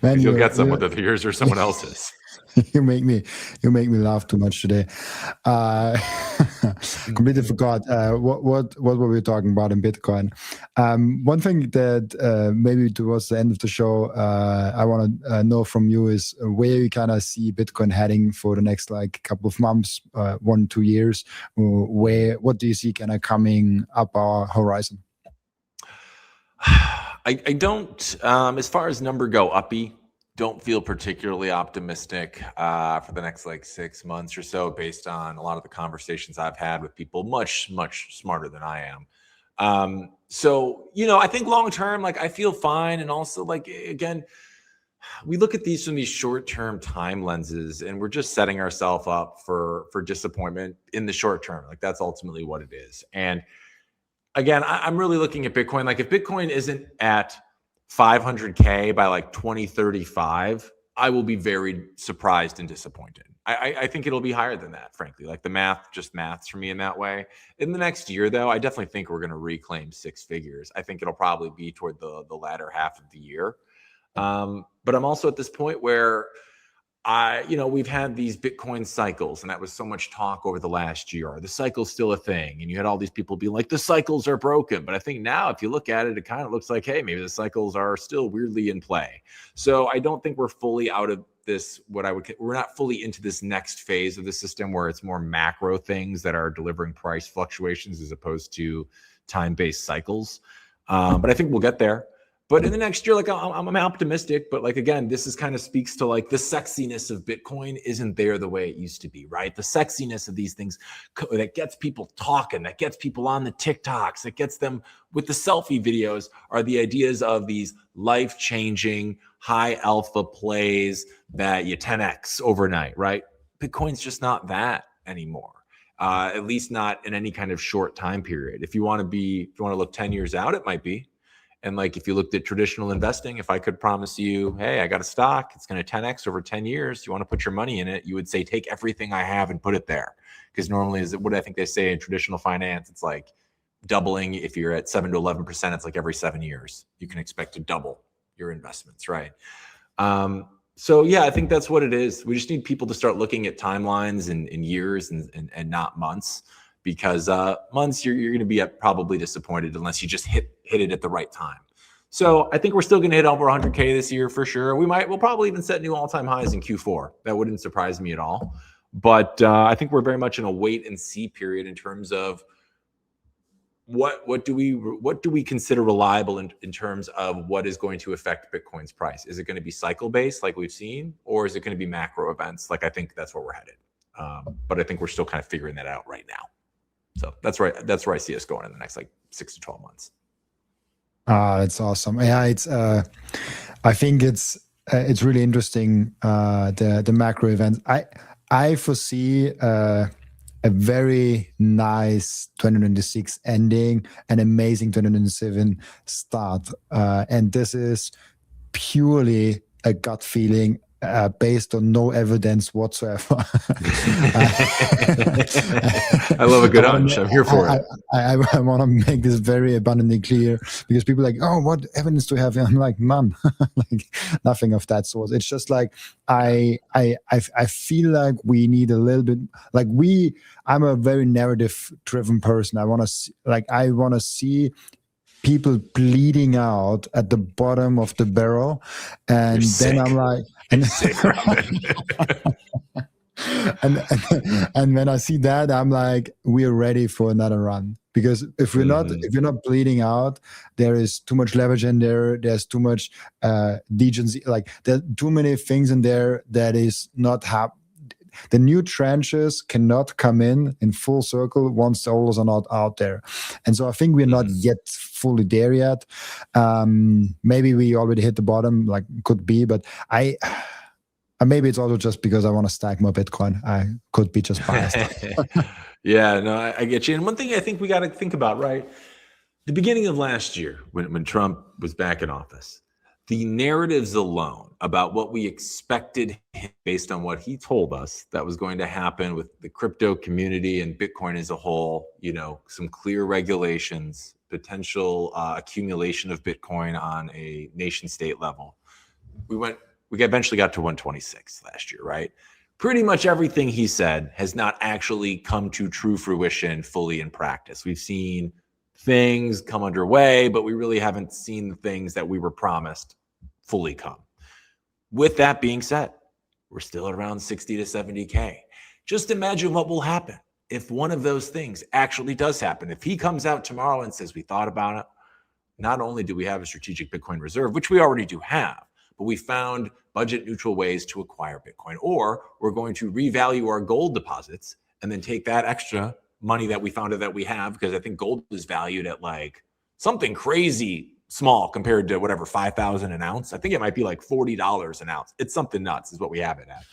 Man, you'll get some, whether yours or someone else's. You make me laugh too much today. Completely forgot what were we talking about in Bitcoin. One thing that maybe towards the end of the show I want to know from you is where you kind of see Bitcoin heading for the next like couple of months, 1-2 years. What do you see kind of coming up our horizon? I don't, as far as number go uppy, don't feel particularly optimistic for the next like 6 months or so, based on a lot of the conversations I've had with people much smarter than I am. So, I think long term, like I feel fine. And also like, again, we look at these from these short-term time lenses and we're just setting ourselves up for disappointment in the short term. Like that's ultimately what it is. And again, I'm really looking at Bitcoin. Like if Bitcoin isn't at 500K by like 2035, I will be very surprised and disappointed. I think it'll be higher than that, frankly. Like the math just maths for me in that way. In the next year, though, I definitely think we're going to reclaim six figures. I think it'll probably be toward the latter half of the year. But I'm also at this point where we've had these Bitcoin cycles, and that was so much talk over the last year. Are the cycle's still a thing? And you had all these people be like, the cycles are broken. But I think now, if you look at it, it kind of looks like, hey, maybe the cycles are still weirdly in play. So I don't think we're fully out of this, we're not fully into this next phase of the system where it's more macro things that are delivering price fluctuations as opposed to time-based cycles. But I think we'll get there. But in the next year, like I'm optimistic, but like, again, this is kind of speaks to like the sexiness of Bitcoin isn't there the way it used to be, right? The sexiness of these things that gets people talking, that gets people on the TikToks, that gets them with the selfie videos are the ideas of these life-changing high alpha plays that you 10x overnight, right? Bitcoin's just not that anymore. At least not in any kind of short time period. If you want to look 10 years out, it might be. And like, if you looked at traditional investing, if I could promise you, hey, I got a stock, it's going to 10x over 10 years. You want to put your money in it. You would say, take everything I have and put it there. Because normally what I think they say in traditional finance, it's like doubling. If you're at 7 to 11%, it's like every 7 years, you can expect to double your investments. Right. So yeah, I think that's what it is. We just need people to start looking at timelines in years and not months. Because months you're going to be probably disappointed unless you just hit it at the right time. So I think we're still going to hit over 100K this year for sure. We'll probably even set new all-time highs in Q4. That wouldn't surprise me at all. But I think we're very much in a wait and see period in terms of what do we consider reliable in terms of what is going to affect Bitcoin's price? Is it going to be cycle based like we've seen, or is it going to be macro events? Like I think that's where we're headed. But I think we're still kind of figuring that out right now. So that's right. That's where I see us going in the next like 6 to 12 months. That's awesome. Yeah, I think it's really interesting. The macro events. I foresee a very nice 2026 ending, an amazing 2027 start, and this is purely a gut feeling. Based on no evidence whatsoever. I love a good hunch. I'm here for it. I want to make this very abundantly clear because people are like, oh, what evidence do you have? And I'm like, none, like nothing of that sort. It's just like I feel like we need a little bit. Like I'm a very narrative-driven person. I want to see people bleeding out at the bottom of the barrel, and then I'm like, and when I see that, I'm like, we're ready for another run. Because if you're not bleeding out, there is too much leverage in there. There's too much degency. Like there's too many things in there that is not happening. The new tranches cannot come in full circle once the olders are not out there. And so I think we're not yet fully there yet. Maybe we already hit the bottom, like could be, but maybe it's also just because I want to stack more Bitcoin. I could be just biased. Yeah, no, I get you. And one thing I think we got to think about, right? The beginning of last year, when Trump was back in office, the narratives alone about what we expected based on what he told us that was going to happen with the crypto community and Bitcoin as a whole, some clear regulations, potential accumulation of Bitcoin on a nation state level. We eventually got to 126 last year, right? Pretty much everything he said has not actually come to true fruition fully in practice. We've seen things come underway, but we really haven't seen the things that we were promised fully come. With that being said, we're still around 60 to 70K. Just imagine what will happen if one of those things actually does happen. If he comes out tomorrow and says, we thought about it, not only do we have a strategic Bitcoin reserve, which we already do have, but we found budget neutral ways to acquire Bitcoin, or we're going to revalue our gold deposits and then take that extra money that we found that we have, because I think gold is valued at like something crazy small compared to whatever, 5,000 an ounce. I think it might be like $40 an ounce. It's something nuts is what we have it at.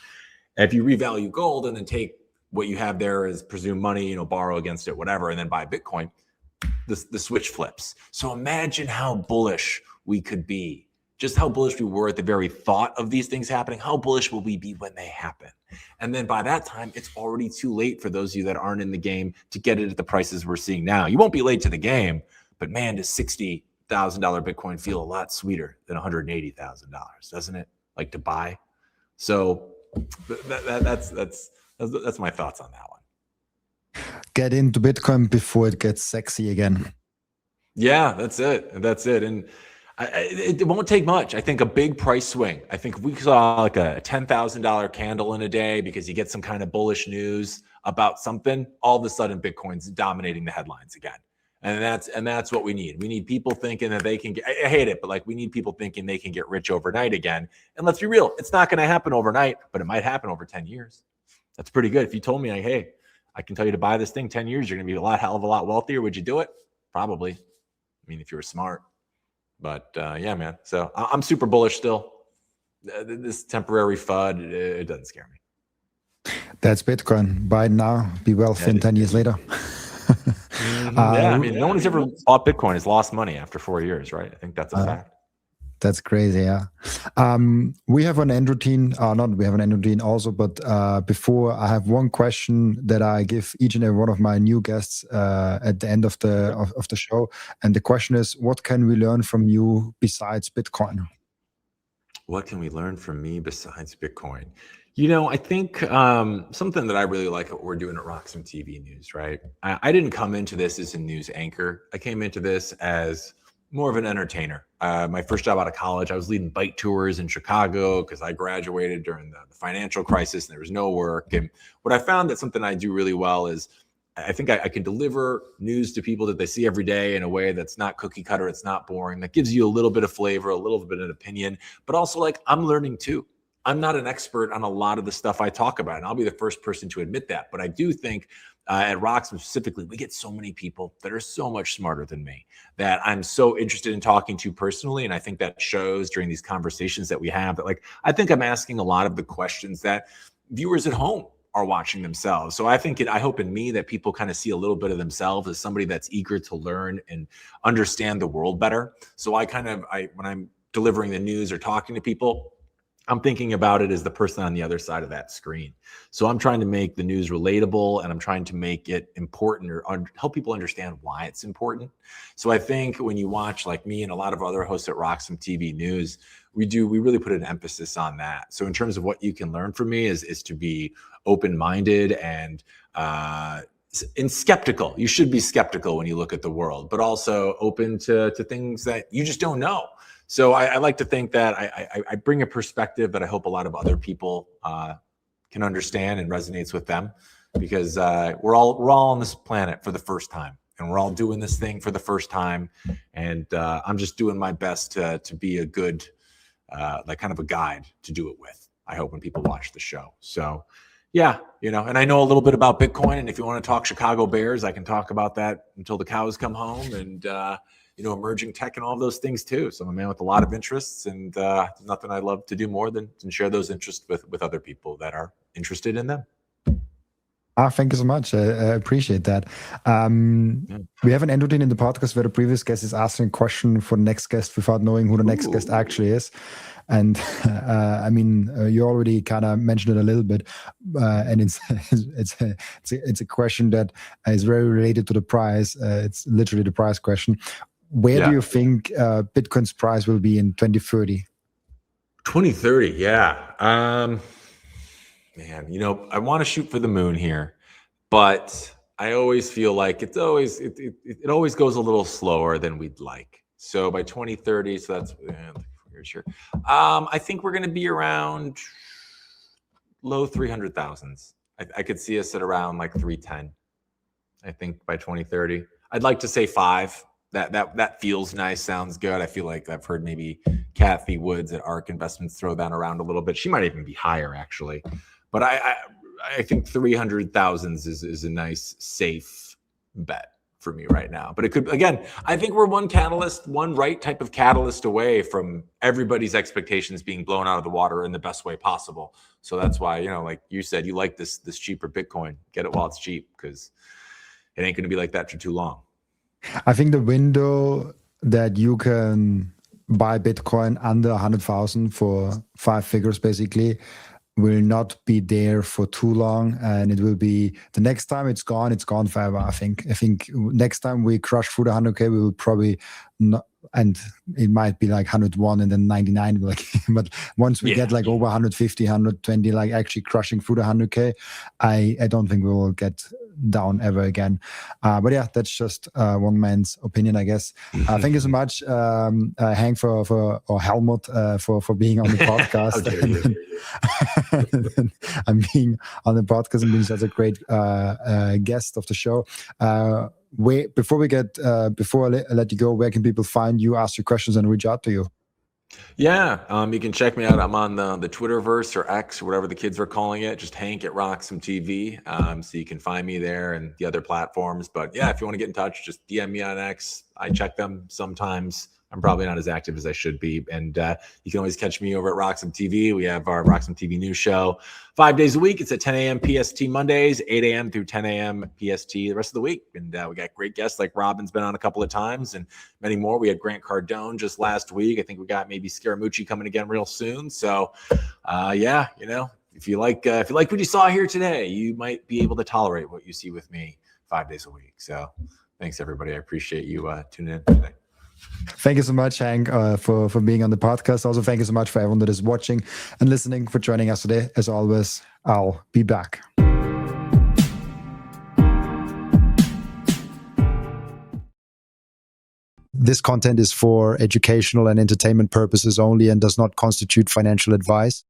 And if you revalue gold and then take what you have there as presumed money, borrow against it, whatever, and then buy Bitcoin, the switch flips. So imagine how bullish we could be, just how bullish we were at the very thought of these things happening. How bullish will we be when they happen? And then by that time, it's already too late for those of you that aren't in the game to get it at the prices we're seeing now. You won't be late to the game, but man, does $60,000 Bitcoin feel a lot sweeter than $180,000, doesn't it? Like to buy. So that's my thoughts on that one. Get into Bitcoin before it gets sexy again. Yeah, that's it. And it won't take much. I think a big price swing. I think if we saw like a $10,000 candle in a day because you get some kind of bullish news about something, all of a sudden Bitcoin's dominating the headlines again. And that's what we need. We need people thinking that they can get, I hate it, but like we need people thinking they can get rich overnight again. And let's be real, it's not going to happen overnight, but it might happen over 10 years. That's pretty good. If you told me, like, hey, I can tell you to buy this thing 10 years, you're going to be hell of a lot wealthier. Would you do it? Probably. I mean, if you were smart. But yeah, man. So I'm super bullish still. This temporary FUD, it doesn't scare me. That's Bitcoin. Buy now, be wealthy in 10 years later. Yeah, I mean, no one who's ever bought Bitcoin has lost money after 4 years, right? I think that's a fact. That's crazy, yeah. We have an end routine, we have an end routine also, but before I have one question that I give each and every one of my new guests at the end of the show. And the question is, what can we learn from you besides Bitcoin? What can we learn from me besides Bitcoin? I think something that I really like what we're doing at Roxham TV News, right? I didn't come into this as a news anchor. I came into this as more of an entertainer. My first job out of college, I was leading bike tours in Chicago because I graduated during the financial crisis and there was no work. And what I found that something I do really well is I think I can deliver news to people that they see every day in a way that's not cookie cutter. It's not boring. That gives you a little bit of flavor, a little bit of opinion, but also like I'm learning too. I'm not an expert on a lot of the stuff I talk about, and I'll be the first person to admit that. But I do think at Roxham specifically, we get so many people that are so much smarter than me that I'm so interested in talking to personally. And I think that shows during these conversations that we have that, like, I think I'm asking a lot of the questions that viewers at home are watching themselves. So I think I hope in me that people kind of see a little bit of themselves as somebody that's eager to learn and understand the world better. So when I'm delivering the news or talking to people, I'm thinking about it as the person on the other side of that screen. So I'm trying to make the news relatable and I'm trying to make it important or help people understand why it's important. So I think when you watch like me and a lot of other hosts at Roxham TV News, we really put an emphasis on that. So in terms of what you can learn from me is to be open-minded and skeptical. You should be skeptical when you look at the world, but also open to things that you just don't know. So I like to think that I bring a perspective that I hope a lot of other people can understand and resonates with them, because we're all on this planet for the first time, and we're all doing this thing for the first time. And I'm just doing my best to be a good, like kind of a guide to do it with, I hope, when people watch the show. So yeah, and I know a little bit about Bitcoin, and if you want to talk Chicago Bears, I can talk about that until the cows come home, and emerging tech and all of those things too. So I'm a man with a lot of interests, and there's nothing I love to do more than share those interests with other people that are interested in them. Thank you so much. I appreciate that. We have an end routine in the podcast where the previous guest is asking a question for the next guest without knowing who the next guest actually is. And I mean, you already kind of mentioned it a little bit, and it's a question that is very related to the price. It's literally the price question. Where do you think Bitcoin's price will be in 2030? 2030, yeah. Man, I want to shoot for the moon here, but I always feel like it always goes a little slower than we'd like. So by 2030, so that's sure. I think we're going to be around low 300,000s. I could see us at around like 310. I think by 2030, I'd like to say 5. That feels nice, sounds good. I feel like I've heard maybe Kathy Woods at ARK Investments throw that around a little bit. She might even be higher actually, but I think 300,000s is a nice safe bet for me right now. But it could, again, I think we're one right type of catalyst away from everybody's expectations being blown out of the water in the best way possible. So that's why, like you said, you like this cheaper Bitcoin. Get it while it's cheap, because it ain't going to be like that for too long. I think the window that you can buy Bitcoin under 100,000 for 5 figures basically will not be there for too long, and it will be the next time it's gone forever. I think next time we crush through the 100K, we will probably not, and it might be like 101 and then 99, like, but once we get like over 150, 120, like actually crushing through the 100K, I don't think we will get down ever again. But yeah, that's just one man's opinion, I guess. Thank you so much, Hank, or Helmut, for being on the podcast. I'm being on the podcast and being such a great guest of the show. Before I let you go, where can people find you, ask you questions, and reach out to you? Yeah, you can check me out. I'm on the Twitterverse or X or whatever the kids are calling it. Just Hank at Roxham TV. So you can find me there and the other platforms. But yeah, if you want to get in touch, just DM me on X. I check them sometimes. I'm probably not as active as I should be. And you can always catch me over at Roxham TV. We have our Roxham TV news show 5 days a week. It's at 10 a.m. PST Mondays, 8 a.m. through 10 a.m. PST the rest of the week. And we got great guests like Robin's been on a couple of times and many more. We had Grant Cardone just last week. I think we got maybe Scaramucci coming again real soon. So yeah, if you like what you saw here today, you might be able to tolerate what you see with me 5 days a week. So thanks, everybody. I appreciate you tuning in today. Thank you so much, Hank, for being on the podcast. Also, thank you so much for everyone that is watching and listening, for joining us today. As always, I'll be back. This content is for educational and entertainment purposes only and does not constitute financial advice.